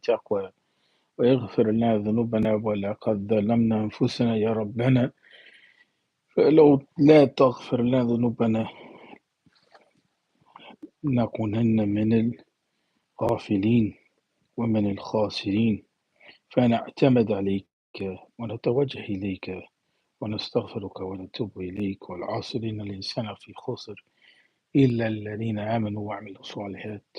بالتقوى ويغفر لنا ذنوبنا ولقد ظلمنا أنفسنا يا ربنا فلو لا تغفر لنا ذنوبنا لنكونن من الغافلين ومن الخاسرين فنعتمد عليك ونتوجه إليك ونستغفرك ونتوب إليك والعصر إن الإنسان في خسر إلا الذين آمنوا وعملوا الصالحات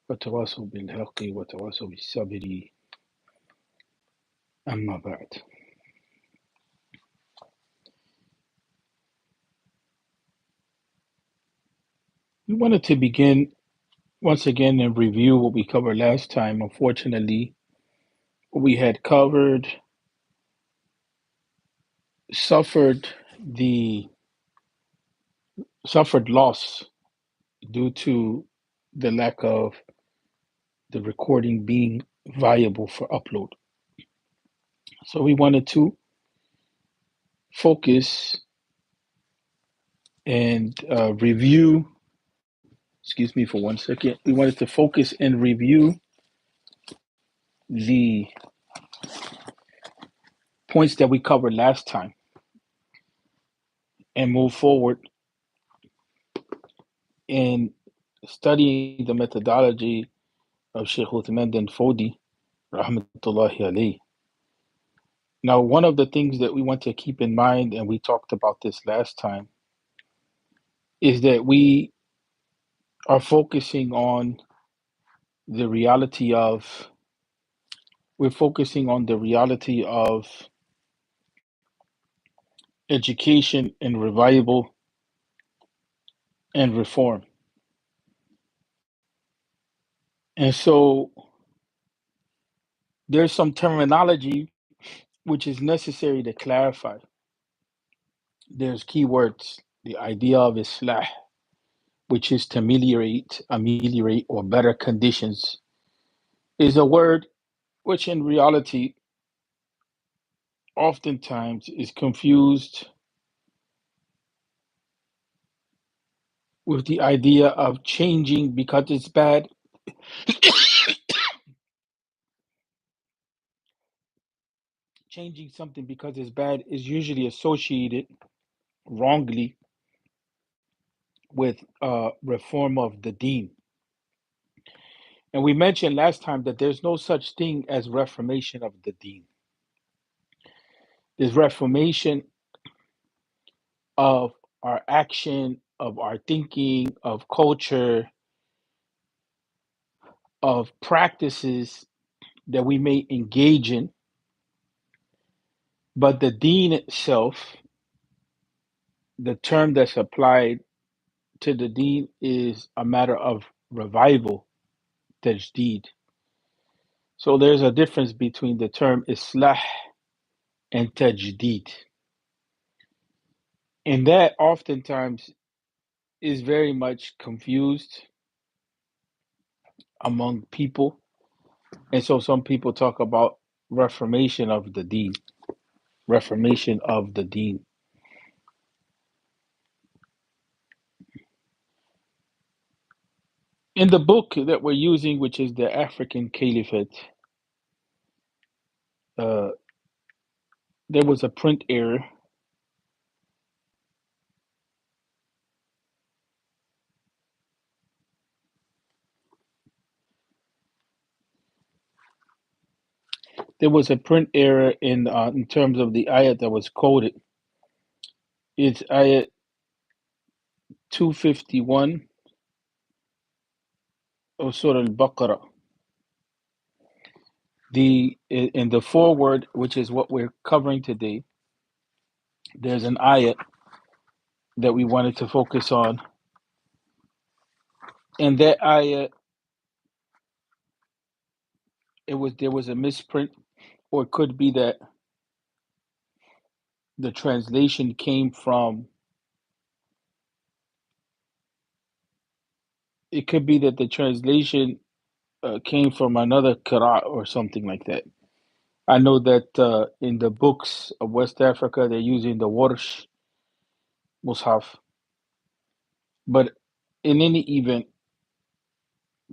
وتواصوا بالحق وتواصوا بالصبر أما بعد. We wanted to begin once again and review what we covered last time. Unfortunately, what we had covered suffered loss due to the lack of the recording being viable for upload. So we wanted to focus and review. Excuse me for 1 second. We wanted to focus and review the points that we covered last time and move forward in studying the methodology of Shehu and Fodio, rahmatullahi alayhi. Now, one of the things that we want to keep in mind, and we talked about this last time, is that we are focusing on the reality of, we're focusing on the reality of education and revival and reform. And so there's some terminology which is necessary to clarify. There's keywords, the idea of islah, which is to ameliorate or better conditions, is a word which in reality oftentimes is confused with the idea of changing because it's bad. Changing something because it's bad is usually associated wrongly with reform of the deen. And we mentioned last time that there's no such thing as reformation of the deen. There's reformation of our action, of our thinking, of culture, of practices that we may engage in. But the deen itself, the term that's applied to the deen is a matter of revival, tajdeed. So there's a difference between the term islah and tajdeed. And that oftentimes is very much confused among people. And so some people talk about reformation of the deen, reformation of the deen. In the book that we're using, which is the African Caliphate, uh, there was a print error. There was a print error in terms of the ayat that was quoted. It's ayat 251 of Surah Al-Baqarah. In the foreword, which is what we're covering today, there's an ayat that we wanted to focus on. And that ayat, there was a misprint, or it could be that the translation came from, it could be that the translation came from another qira'ah or something like that. I know that in the books of West Africa, they're using the Warsh Mus'haf. But in any event,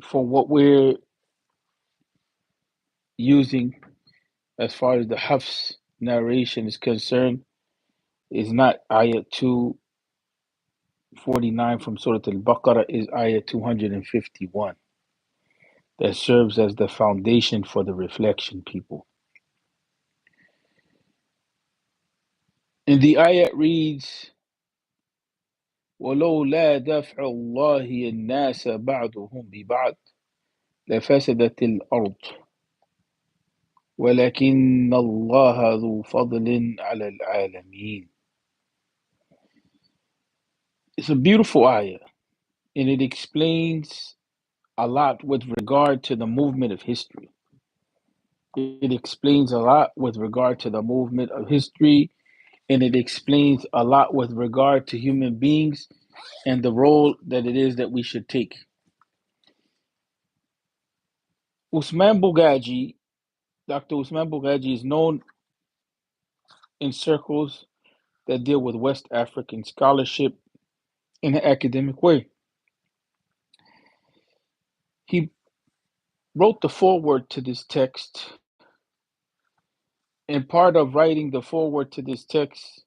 for what we're using as far as the Hafs narration is concerned is not ayat 249 from Surah Al-Baqarah, is ayat 251 that serves as the foundation for the reflection, people. And the ayat reads, وَلَوْلَا دَفْعُ اللَّهِ النَّاسَ بَعْضُهُمْ بِبَعْضٍ لَفَسَدَتِ الْأَرْضُ وَلَكِنَّ اللَّهَ ذُو فَضْلٍ عَلَى الْعَالَمِينَ. It's a beautiful ayah, and it explains a lot with regard to the movement of history. It explains a lot with regard to the movement of history, and it explains a lot with regard to human beings and the role that it is that we should take. Usman Bugaji, Dr. Usman Bugaji, is known in circles that deal with West African scholarship in an academic way. He wrote the foreword to this text, and part of writing the foreword to this text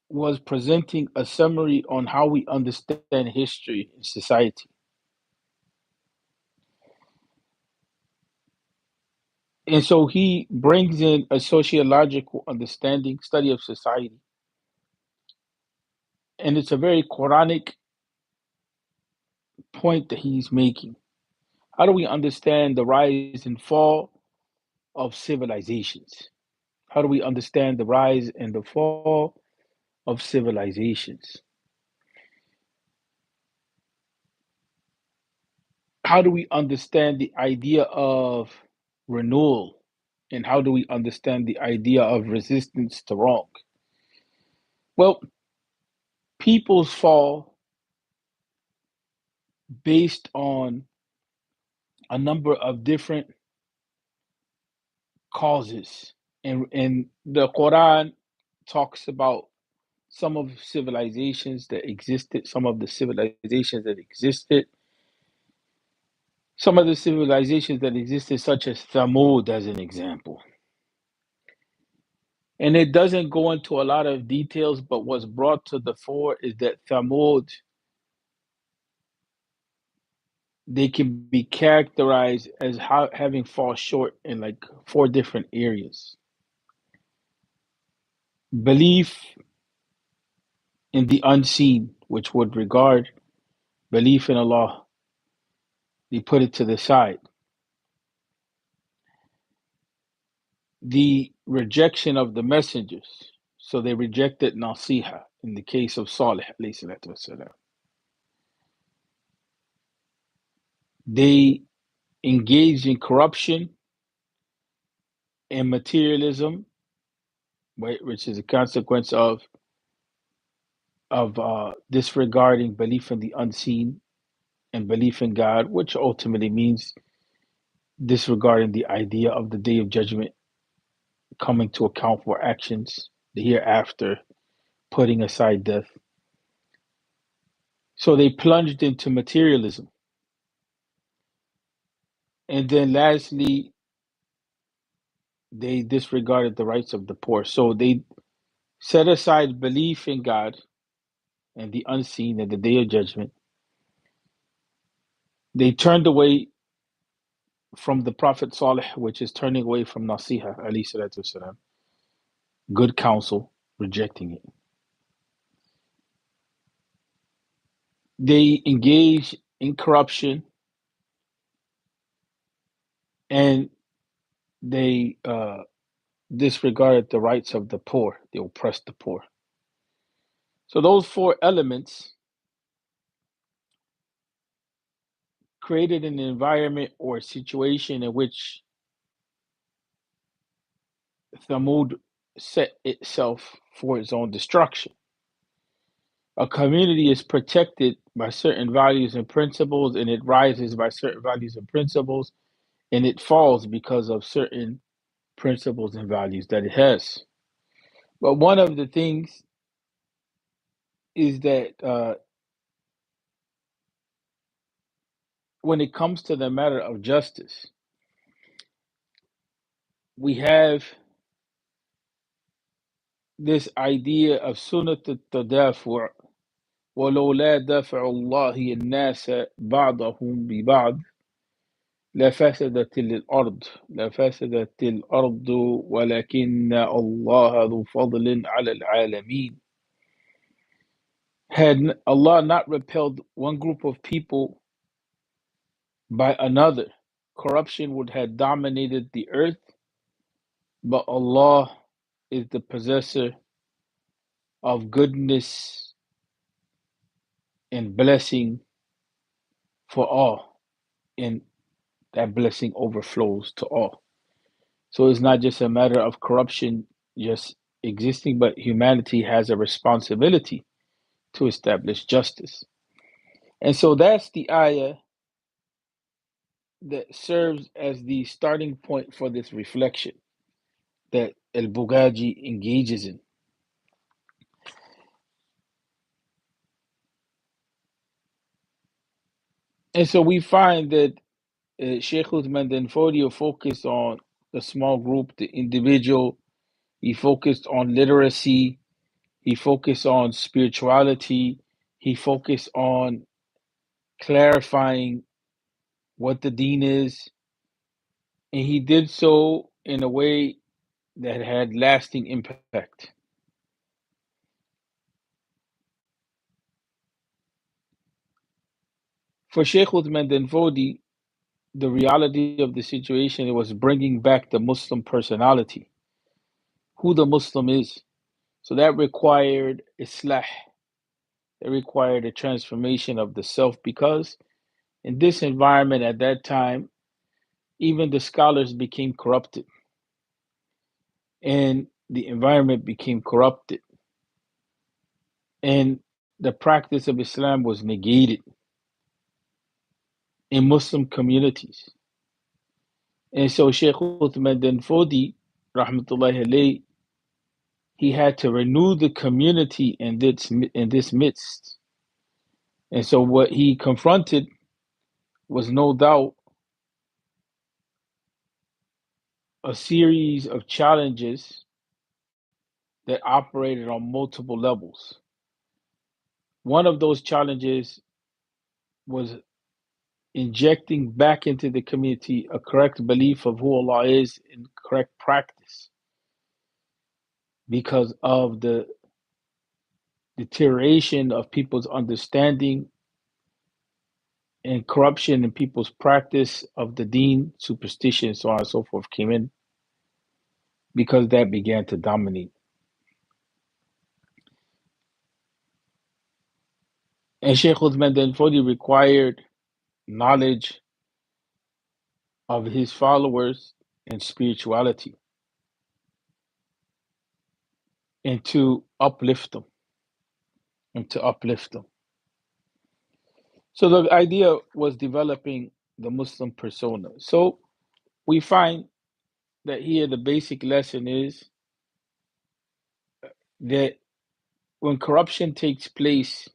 was presenting a summary on how we understand history in society. And so he brings in a sociological understanding, study of society. And it's a very Quranic point that he's making. How do we understand the rise and fall of civilizations? How do we understand the rise and the fall of civilizations? How do we understand the idea of renewal? And how do we understand the idea of resistance to wrong? Well, peoples fall based on a number of different causes. And the Quran talks about some of civilizations that existed, some of the civilizations that existed, some of the civilizations that existed, such as Thamud, as an example. And it doesn't go into a lot of details, but what's brought to the fore is that Thamud, they can be characterized as having fall short in like four different areas. Belief in the unseen, which would regard belief in Allah, they put it to the side. The rejection of the messengers, so they rejected Nasiha in the case of Salih alayhi salatu wasalam. They engaged in corruption and materialism, which is a consequence of disregarding belief in the unseen and belief in God, which ultimately means disregarding the idea of the day of judgment, coming to account for actions, the hereafter, putting aside death. So they plunged into materialism. And then lastly, they disregarded the rights of the poor. So they set aside belief in God and the unseen and the day of judgment. They turned away from the Prophet Salih, which is turning away from Nasiha, alayhi salatu wasalam, good counsel, rejecting it. They engage in corruption, and they disregarded the rights of the poor. They oppressed the poor. So those four elements created an environment or a situation in which Thamud set itself for its own destruction. A community is protected by certain values and principles, and it rises by certain values and principles, and it falls because of certain principles and values that it has. But one of the things is that when it comes to the matter of justice, we have this idea of sunnat al-tadafu' ولولا دفع الله الناس بعضهم ببعض لفسدت الأرض لفسدت الأرض ولكن الله ذو فضل على العالمين. Had Allah not repelled one group of people by another, corruption would have dominated the earth, but Allah is the possessor of goodness and blessing for all, and that blessing overflows to all. So it's not just a matter of corruption just existing, but humanity has a responsibility to establish justice. And so that's the ayah that serves as the starting point for this reflection that Al Bugaji engages in. And so we find that Sheikh Uthman and Fodio focused on the small group, the individual. He focused on literacy. He focused on spirituality. He focused on clarifying what the deen is. And he did so in a way that had lasting impact. For Sheikh Uthman bin Fodi, the reality of the situation was bringing back the Muslim personality, who the Muslim is. So that required islah, it required a transformation of the self, because in this environment at that time, even the scholars became corrupted and the environment became corrupted and the practice of Islam was negated in Muslim communities. And so Sheikh Uthman bin Fodi, rahmatullahi alayhi, he had to renew the community in this midst. And so what he confronted was no doubt a series of challenges that operated on multiple levels. One of those challenges was injecting back into the community a correct belief of who Allah is and correct practice because of the deterioration of people's understanding and corruption in people's practice of the deen, superstition, so on and so forth came in because that began to dominate. And Sheikh Uthman bin Fodi required knowledge of his followers and spirituality and to uplift them and to uplift them. So the idea was developing the Muslim persona. So we find that here the basic lesson is that when corruption takes place,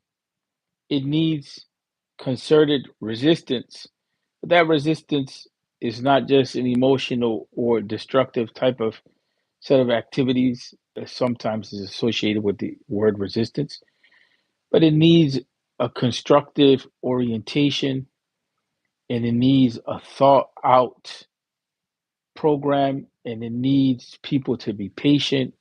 it needs concerted resistance. But that resistance is not just an emotional or destructive type of set of activities that sometimes is associated with the word resistance, but it needs a constructive orientation and it needs a thought out program and it needs people to be patient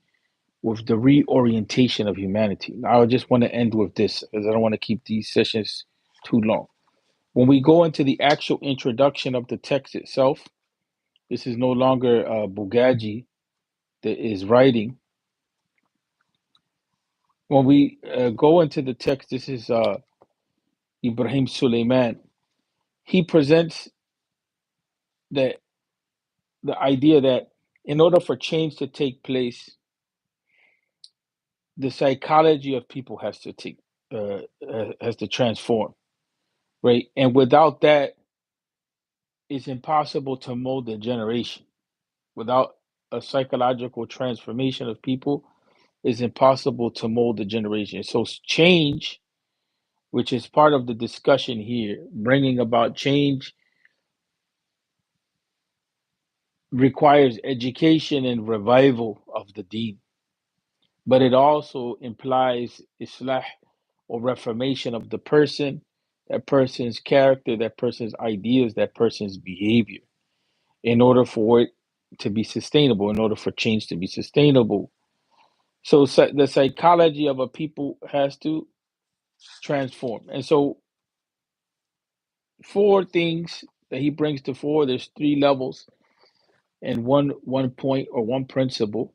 with the reorientation of humanity. Now, I just want to end with this because I don't want to keep these sessions too long. When we go into the actual introduction of the text itself, this is no longer Bugaji that is writing. When we go into the text, this is Ibrahim Suleiman. He presents that the idea that in order for change to take place, the psychology of people has to transform, right? And without that, it's impossible to mold a generation. Without a psychological transformation of people, it's impossible to mold a generation. So change which is part of the discussion here. Bringing about change requires education and revival of the deen, but it also implies islah or reformation of the person, that person's character, that person's ideas, that person's behavior, in order for it to be sustainable, in order for change to be sustainable. So, the psychology of a people has to transform. And so, four things that he brings to fore, there's three levels and one point or one principle.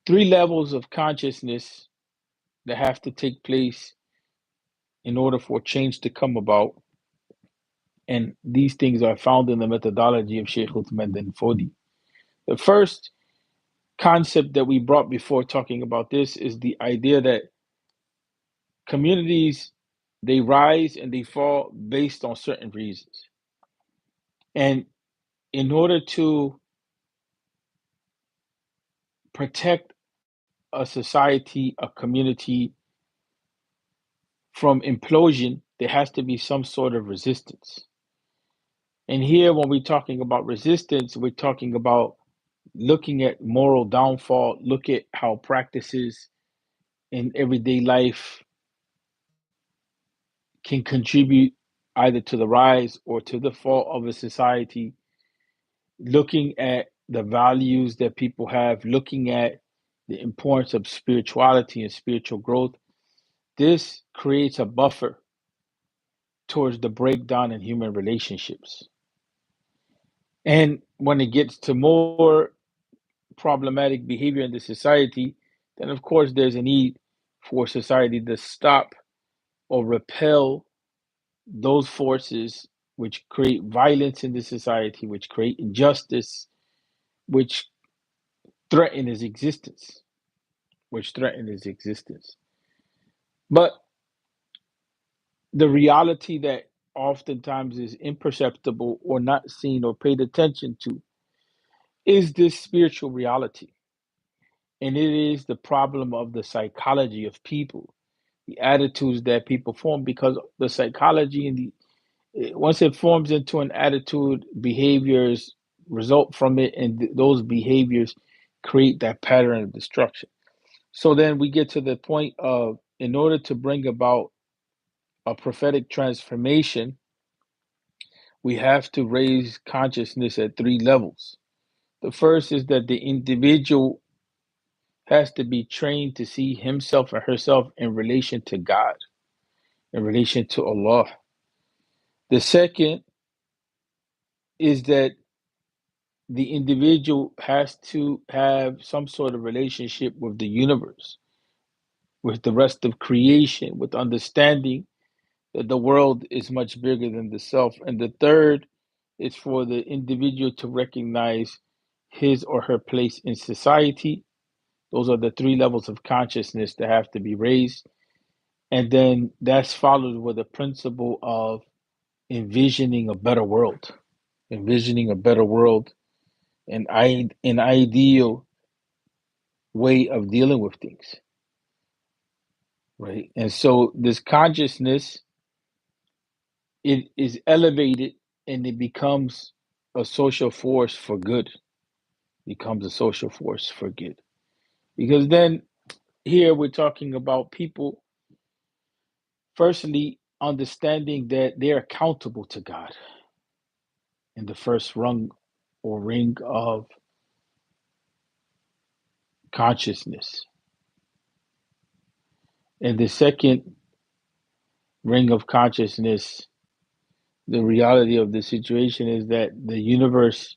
Three levels of consciousness that have to take place in order for change to come about. And these things are found in the methodology of Sheikh Uthman bin Fodi. The first concept that we brought before talking about this is the idea that communities, they rise and they fall based on certain reasons. And in order to protect a society, a community from implosion, there has to be some sort of resistance. And here, when we're talking about resistance, we're talking about looking at moral downfall, look at how practices in everyday life can contribute either to the rise or to the fall of a society, looking at the values that people have, looking at the importance of spirituality and spiritual growth. This creates a buffer towards the breakdown in human relationships. And when it gets to more problematic behavior in the society, then of course there's a need for society to stop or repel those forces which create violence in the society, which create injustice, which threaten his existence, which threaten his existence. But the reality that oftentimes is imperceptible or not seen or paid attention to is this spiritual reality. And it is the problem of the psychology of people, the attitudes that people form, because the psychology and once it forms into an attitude, behaviors result from it, and those behaviors create that pattern of destruction. So then we get to the point of, in order to bring about a prophetic transformation, we have to raise consciousness at three levels. The first is that the individual has to be trained to see himself or herself in relation to God, in relation to Allah. The second is that the individual has to have some sort of relationship with the universe, with the rest of creation, with understanding that the world is much bigger than the self. And the third is for the individual to recognize his or her place in society. Those are the three levels of consciousness that have to be raised. And then that's followed with a principle of envisioning a better world, envisioning a better world, an ideal way of dealing with things, right? And so this consciousness, it is elevated and it becomes a social force for good, becomes a social force for good. Because then here we're talking about people, firstly, understanding that they're accountable to God in the first rung or ring of consciousness. And the second ring of consciousness, the reality of the situation is that the universe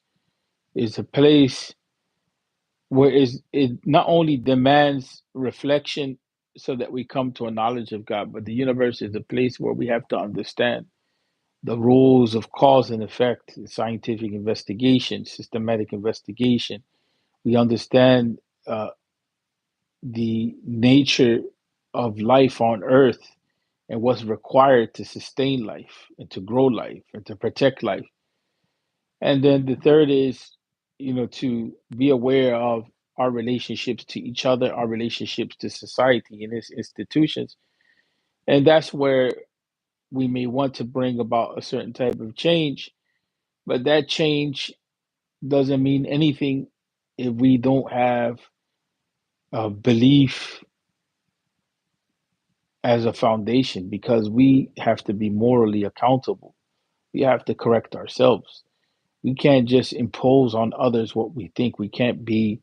is a place where it not only demands reflection so that we come to a knowledge of God, but the universe is a place where we have to understand the rules of cause and effect, scientific investigation, systematic investigation. We understand uh, the nature of life on earth and what's required to sustain life and to grow life and to protect life. And then the third is, to be aware of our relationships to each other, our relationships to society and its institutions, And that's where we may want to bring about a certain type of change, but that change doesn't mean anything if we don't have a belief as a foundation, because we have to be morally accountable. We have to correct ourselves. We can't just impose on others what we think. We can't be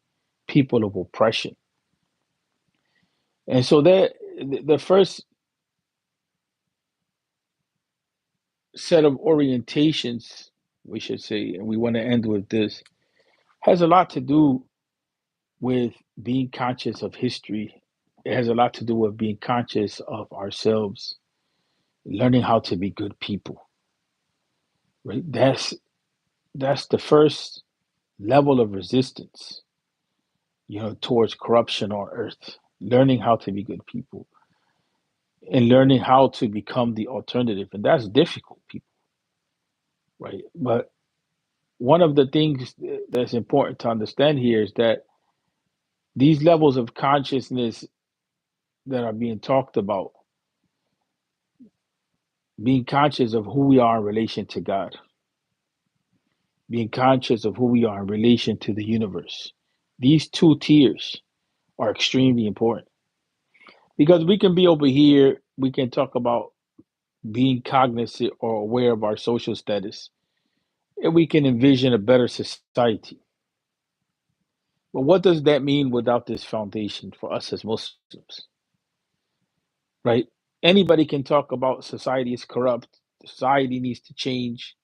people of oppression. And so that the first set of orientations, we should say, and we want to end with this, has a lot to do with being conscious of history. It has a lot to do with being conscious of ourselves, learning how to be good people. Right? That's the first level of resistance, towards corruption on earth. Learning how to be good people and learning how to become the alternative. And that's difficult, people, right? But one of the things that's important to understand here is that these levels of consciousness that are being talked about, being conscious of who we are in relation to God, being conscious of who we are in relation to the universe, these two tiers are extremely important, because we can be over here, we can talk about being cognizant or aware of our social status, and we can envision a better society. But what does that mean without this foundation for us as Muslims, right? Anybody can talk about society is corrupt, society needs to change.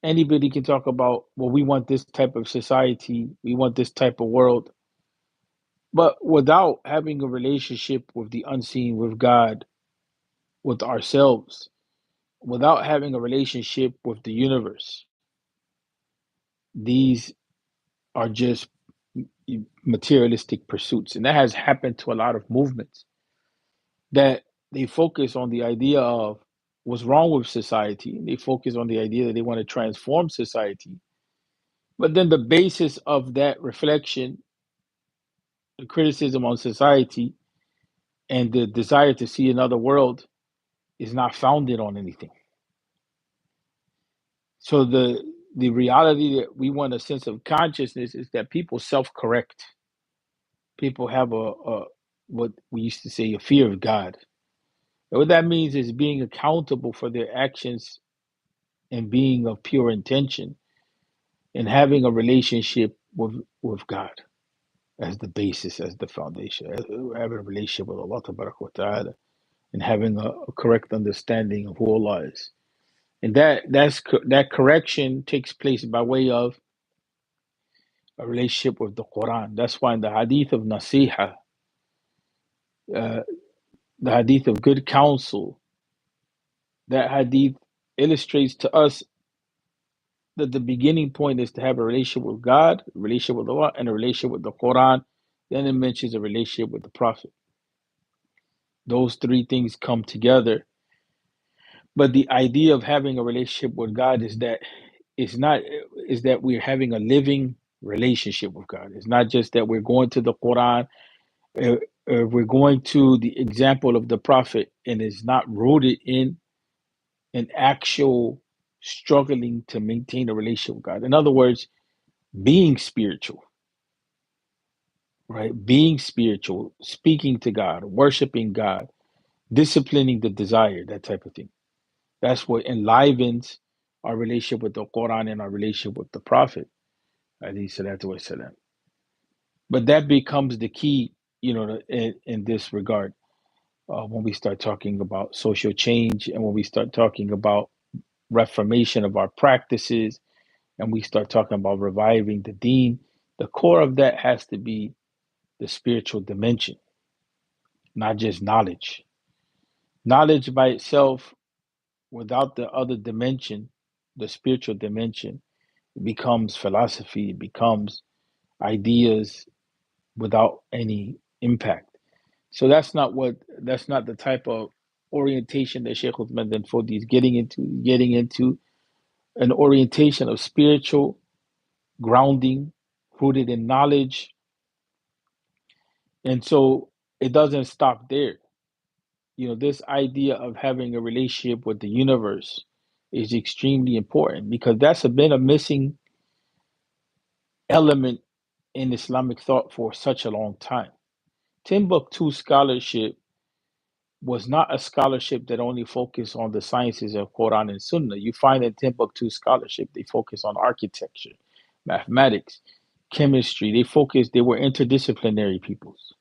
Anybody can talk about, well, we want this type of society, we want this type of world. But without having a relationship with the unseen, with God, with ourselves, without having a relationship with the universe, these are just materialistic pursuits. And that has happened to a lot of movements, that they focus on the idea of what's wrong with society. They focus on the idea that they want to transform society. But then the basis of that reflection, the criticism on society, and the desire to see another world is not founded on anything. So the reality that we want a sense of consciousness is that people self-correct. People have a what we used to say, a fear of God. And what that means is being accountable for their actions and being of pure intention and having a relationship with God as the basis, as the foundation, having a relationship with Allah Ta'ala, and having a correct understanding of who Allah is. And that correction takes place by way of a relationship with the Quran. That's why in the hadith of Nasiha, uh, the hadith of good counsel, that hadith illustrates to us that the beginning point is to have a relationship with God, a relationship with Allah, and a relationship with the Quran. Then it mentions a relationship with the Prophet. Those three things come together. But the idea of having a relationship with God it's not is that we're having a living relationship with God. It's not just that we're going to the Quran, uh, we're going to the example of the Prophet, and it's not rooted in an actual struggling to maintain a relationship with God. In other words, being spiritual, right? Being spiritual, speaking to God, worshiping God, disciplining the desire, that type of thing. That's what enlivens our relationship with the Quran and our relationship with the Prophet, alayhi salatu wasalam. But that becomes the key, in this regard, when we start talking about social change and when we start talking about reformation of our practices and we start talking about reviving the deen. The core of that has to be the spiritual dimension, not just knowledge. Knowledge by itself, without the other dimension, the spiritual dimension, it becomes philosophy, it becomes ideas without any impact. So that's not the type of orientation that Sheikh Uthman bin Fodi is getting into an orientation of spiritual grounding, rooted in knowledge. And so it doesn't stop there. this idea of having a relationship with the universe is extremely important because been a missing element in Islamic thought for such a long time. Timbuktu scholarship was not a scholarship that only focused on the sciences of Quran and Sunnah. You find in Timbuktu scholarship, they focus on architecture, mathematics, chemistry. They were interdisciplinary peoples.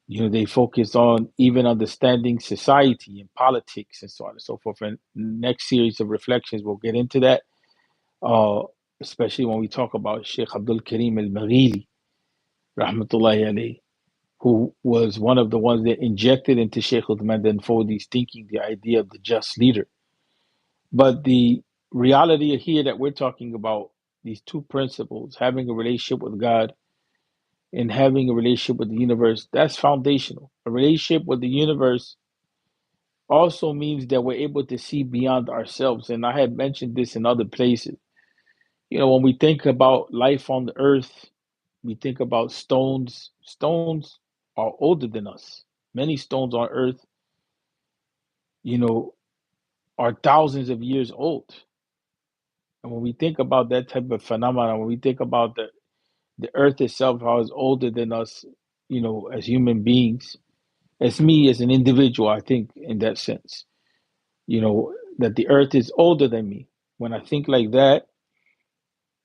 They focused on even understanding society and politics and so on and so forth. And next series of reflections, we'll get into that, uh, especially when we talk about Sheikh Abdul Karim al-Maghili, rahmatullahi alayhi, who was one of the ones that injected into Sheikh Uthman and Fodi's thinking the idea of the just leader. But the reality here that we're talking about, these two principles, having a relationship with God and having a relationship with the universe, that's foundational. A relationship with the universe also means that we're able to see beyond ourselves. And I had mentioned this in other places. When we think about life on the earth, we think about stones. Stones are older than us. Many stones on earth, you know, are thousands of years old. And when we think about that type of phenomenon, when we think about the earth itself, how it's older than us, as human beings, as me as an individual, I think in that sense, that the earth is older than me. When I think like that,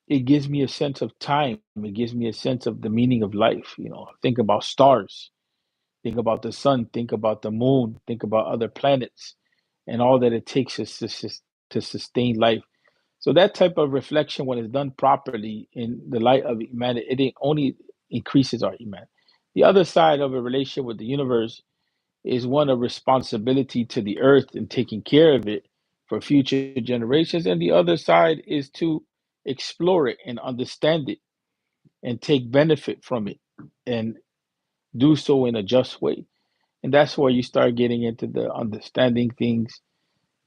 it gives me a sense of time. It gives me a sense of the meaning of life. Think about stars, think about the sun, think about the moon, think about other planets, and all that it takes us to sustain life. So that type of reflection, when it's done properly in the light of Iman, it only increases our Iman. The other side of a relationship with the universe is one of responsibility to the earth and taking care of it for future generations. And the other side is to explore it and understand it and take benefit from it and do so in a just way. And that's where you start getting into the understanding things,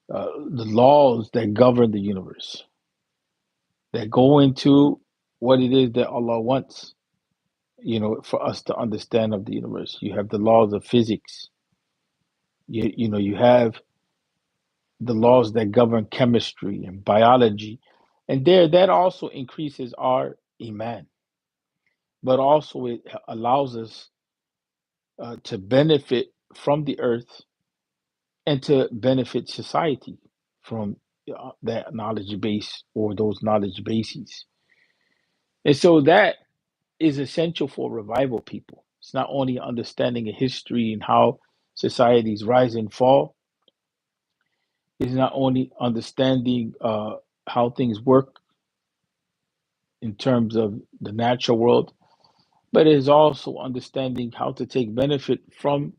the laws that govern the universe, that go into what it is that Allah wants, for us to understand of the universe. You have the laws of physics. You have the laws that govern chemistry and biology. And that also increases our iman, but also it allows us to benefit from the earth and to benefit society from that knowledge base or those knowledge bases. And so that is essential for revival people. It's not only understanding a history and how societies rise and fall, it's not only understanding how things work in terms of the natural world, but it is also understanding how to take benefit from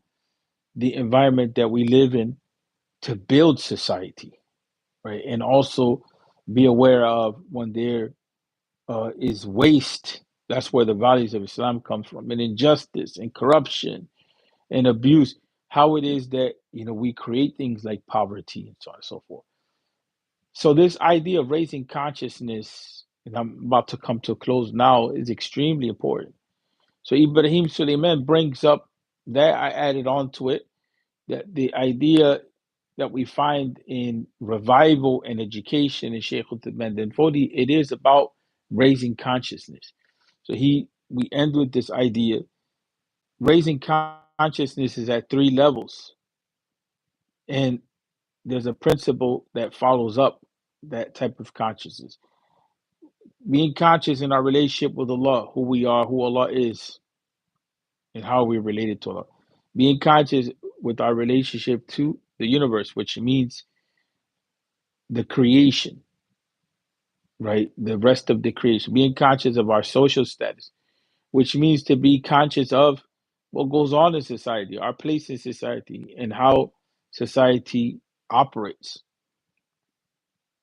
the environment that we live in to build society, right? And also be aware of when there is waste. That's where the values of Islam comes from, and injustice and corruption and abuse. How it is that we create things like poverty and so on and so forth. So this idea of raising consciousness, and I'm about to come to a close now, is extremely important. So Ibrahim Suleiman brings up that I added on to it that the idea that we find in revival and education in Sheikh Uthman Fodi, it is about raising consciousness. So we end with this idea: raising consciousness is at three levels, and there's a principle that follows up that type of consciousness. Being conscious in our relationship with Allah, who we are, who Allah is, and how we're related to Allah. Being conscious with our relationship to the universe, which means the creation, right? The rest of the creation. Being conscious of our social status, which means to be conscious of what goes on in society, our place in society, and how society operates.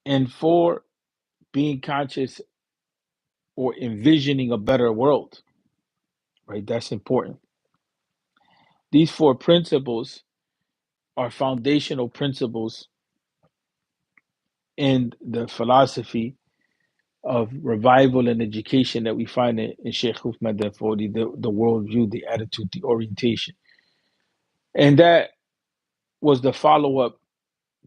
And for being conscious or envisioning a better world, right? That's important. These four principles are foundational principles in the philosophy of revival and education that we find in Sheikh Uthman Fodi, the worldview, the attitude, the orientation. And that was the follow up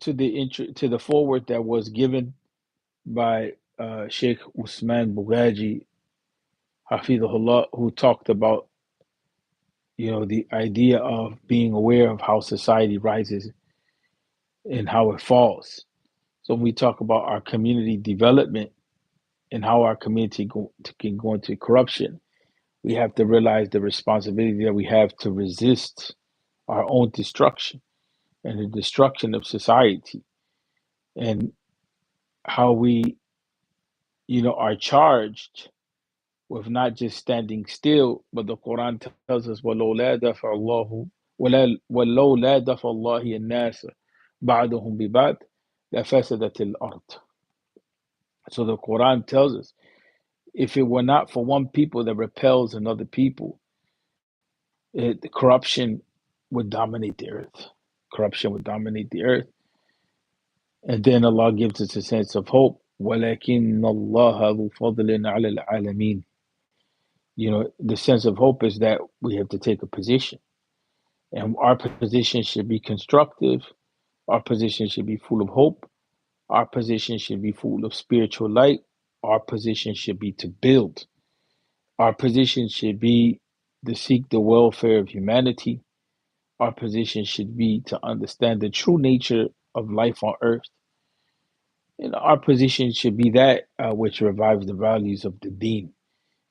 to the forward that was given by Sheikh Usman Bugaji Hafidhullah, who talked about the idea of being aware of how society rises and how it falls. So when we talk about our community development and how our community can go into corruption, we have to realize the responsibility that we have to resist our own destruction and the destruction of society, and how we are charged with not just standing still, but the Quran tells us, وَلَوْ لَا دَفَعَ اللَّهُ وَلَوْ لَا دَفَعَ اللَّهِ النَّاسَ بَعْدُهُم بِبَعْدٍ لَفَسَدَتِ الْأَرْضُ. So the Quran tells us, if it were not for one people that repels another people, corruption would dominate the earth. Corruption would dominate the earth. And then Allah gives us a sense of hope. وَلَكِنَّ اللَّهَ ذُو فَضْلٍ عَلَى الْعَالَمِينَ. The sense of hope is that we have to take a position. And our position should be constructive. Our position should be full of hope. Our position should be full of spiritual light. Our position should be to build. Our position should be to seek the welfare of humanity. Our position should be to understand the true nature of life on earth. And our position should be that which revives the values of the deen.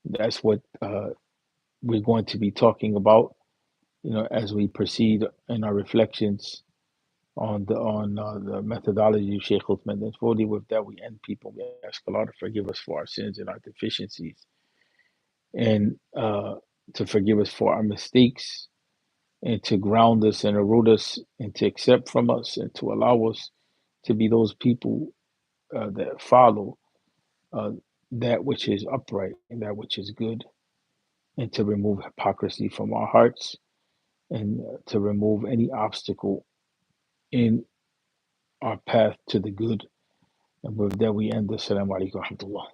That's what we're going to be talking about, as we proceed in our reflections on the methodology of Sheikh Uthman bin Fodio. With that, we end, people. We ask Allah to forgive us for our sins and our deficiencies, and to forgive us for our mistakes, and to ground us and root us, and to accept from us, and to allow us to be those people that follow uh, that which is upright and that which is good, and to remove hypocrisy from our hearts, and to remove any obstacle in our path to the good. And with that, we end. Assalamu alaikum wa rahmatullah.